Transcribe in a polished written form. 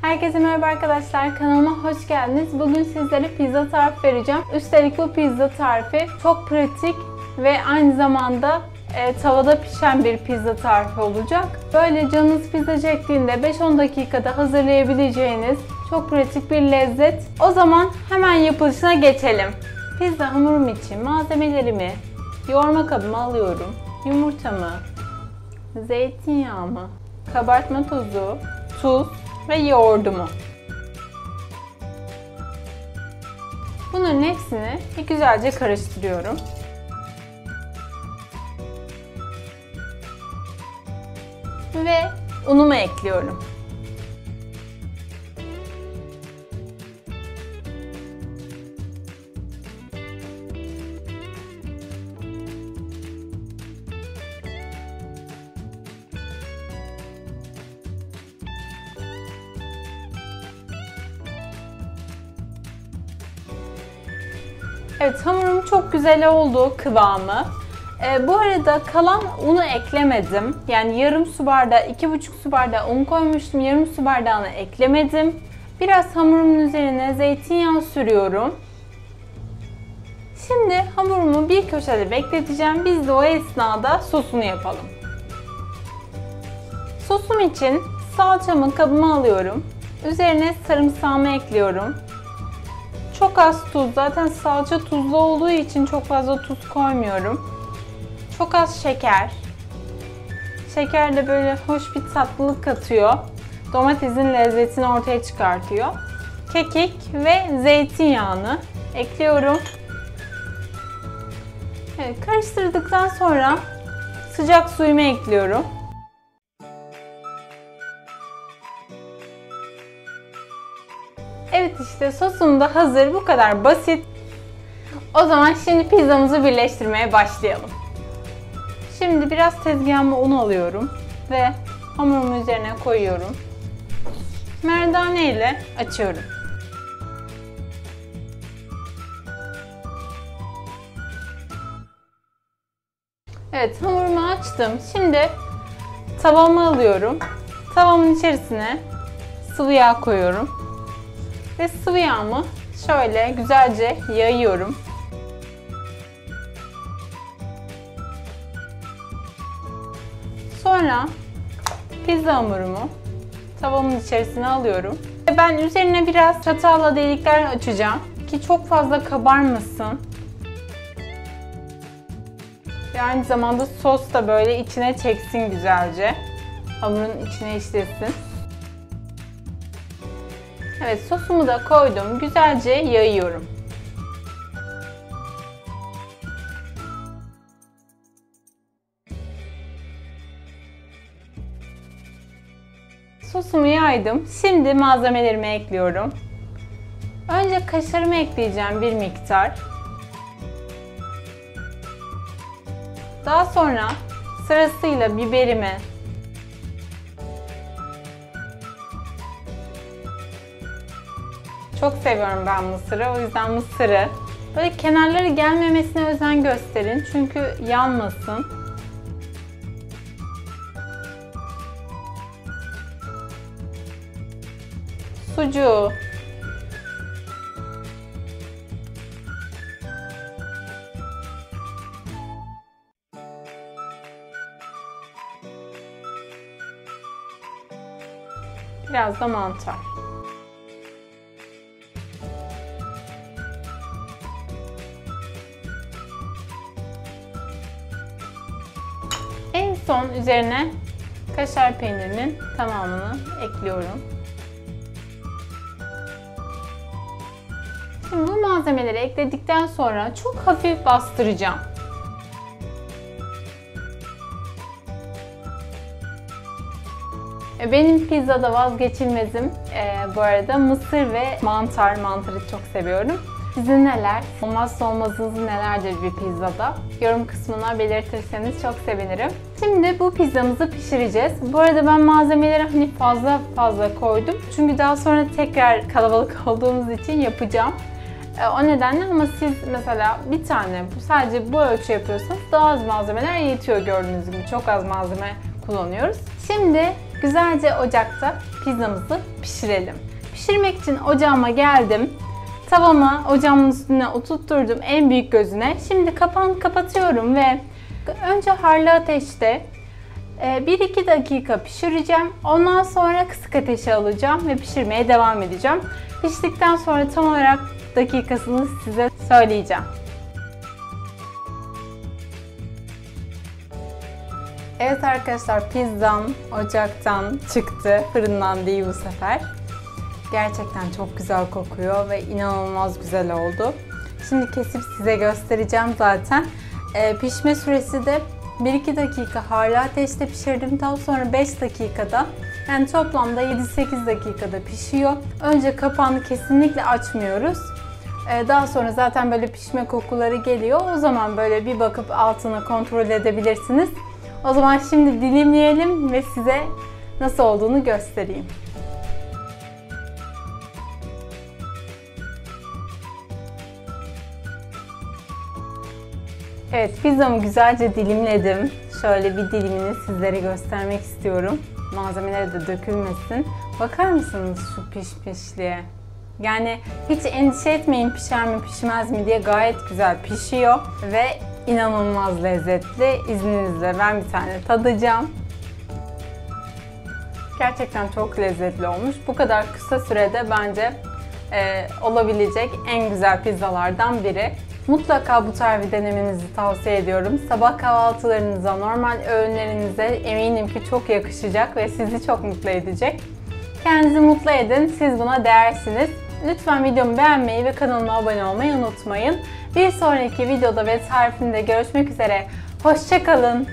Herkese merhaba arkadaşlar, kanalıma hoş geldiniz. Bugün sizlere pizza tarifi vereceğim. Üstelik bu pizza tarifi çok pratik ve aynı zamanda tavada pişen bir pizza tarifi olacak. Böyle canınız pizza çektiğinde 5-10 dakikada hazırlayabileceğiniz çok pratik bir lezzet. O zaman hemen yapılışına geçelim. Pizza hamurum için malzemelerimi yoğurma kabıma alıyorum. Yumurtamı, zeytinyağımı, kabartma tozu, tuz ve yoğurdumu. Bunların hepsini bir güzelce karıştırıyorum. Ve unumu ekliyorum. Evet, hamurum çok güzel oldu kıvamı. Bu arada kalan unu eklemedim. Yani yarım su bardağı, 2,5 su bardağı un koymuştum. Yarım su bardağını eklemedim. Biraz hamurumun üzerine zeytinyağı sürüyorum. Şimdi hamurumu bir köşede bekleteceğim. Biz de o esnada sosunu yapalım. Sosum için salçamı kabıma alıyorum. Üzerine sarımsağımı ekliyorum. Çok az tuz. Zaten salça tuzlu olduğu için çok fazla tuz koymuyorum. Çok az şeker. Şeker de böyle hoş bir tatlılık katıyor. Domatesin lezzetini ortaya çıkartıyor. Kekik ve zeytinyağını ekliyorum. Evet, karıştırdıktan sonra sıcak suyumu ekliyorum. Evet, işte sosum da hazır. Bu kadar basit. O zaman şimdi pizzamızı birleştirmeye başlayalım. Şimdi biraz tezgahıma un alıyorum ve hamurumun üzerine koyuyorum. Merdane ile açıyorum. Evet, hamurumu açtım. Şimdi tavamı alıyorum. Tavamın içerisine sıvı yağ koyuyorum. Ve sıvı yağımı şöyle güzelce yayıyorum. Sonra pizza hamurumu tavamın içerisine alıyorum. Ve ben üzerine biraz çatalla delikler açacağım ki çok fazla kabarmasın. Ve aynı zamanda sos da böyle içine çeksin güzelce. Hamurun içine işlesin. Evet, sosumu da koydum. Güzelce yayıyorum. Sosumu yaydım. Şimdi malzemelerimi ekliyorum. Önce kaşarımı ekleyeceğim bir miktar. Daha sonra sırasıyla biberimi, çok seviyorum ben mısırı. O yüzden mısırı. Böyle kenarları gelmemesine özen gösterin. Çünkü yanmasın. Sucuğu. Biraz da mantar. En son üzerine kaşar peynirinin tamamını ekliyorum. Şimdi bu malzemeleri ekledikten sonra çok hafif bastıracağım. Benim pizzada vazgeçilmezim bu arada mısır ve mantar. Mantarı çok seviyorum. Sizin neler? Olmazsa olmazınız nelerdir bir pizzada? Yorum kısmına belirtirseniz çok sevinirim. Şimdi bu pizzamızı pişireceğiz. Bu arada ben malzemeleri hani fazla koydum. Çünkü daha sonra tekrar kalabalık olduğumuz için yapacağım. O nedenle ama siz mesela bir tane sadece bu ölçü yapıyorsanız daha az malzemeler yetiyor gördüğünüz gibi. Çok az malzeme kullanıyoruz. Şimdi güzelce ocakta pizzamızı pişirelim. Pişirmek için ocağıma geldim. Tavamı ocağımın üstüne oturtturdum en büyük gözüne. Şimdi kapağını kapatıyorum ve önce harlı ateşte 1-2 dakika pişireceğim. Ondan sonra kısık ateşe alacağım ve pişirmeye devam edeceğim. Piştikten sonra tam olarak dakikasını size söyleyeceğim. Evet arkadaşlar, pizzam ocaktan çıktı. Fırından değil bu sefer. Gerçekten çok güzel kokuyor ve inanılmaz güzel oldu. Şimdi kesip size göstereceğim zaten. Pişme süresi de 1-2 dakika harlı ateşte pişirdim. Daha sonra 5 dakikada, yani toplamda 7-8 dakikada pişiyor. Önce kapağını kesinlikle açmıyoruz. Daha sonra zaten böyle pişme kokuları geliyor. O zaman böyle bir bakıp altını kontrol edebilirsiniz. O zaman şimdi dilimleyelim ve size nasıl olduğunu göstereyim. Evet, pizzamı güzelce dilimledim. Şöyle bir dilimini sizlere göstermek istiyorum. Malzemeleri de dökülmesin. Bakar mısınız şu pişmişliğe? Yani hiç endişe etmeyin pişer mi pişmez mi diye, gayet güzel pişiyor ve inanılmaz lezzetli. İzninizle ben bir tane tadacağım. Gerçekten çok lezzetli olmuş. Bu kadar kısa sürede bence olabilecek en güzel pizzalardan biri. Mutlaka bu tarifi denemenizi tavsiye ediyorum. Sabah kahvaltılarınıza, normal öğünlerinize eminim ki çok yakışacak ve sizi çok mutlu edecek. Kendinizi mutlu edin, siz buna değersiniz. Lütfen videomu beğenmeyi ve kanalıma abone olmayı unutmayın. Bir sonraki videoda ve tarifinde görüşmek üzere. Hoşça kalın.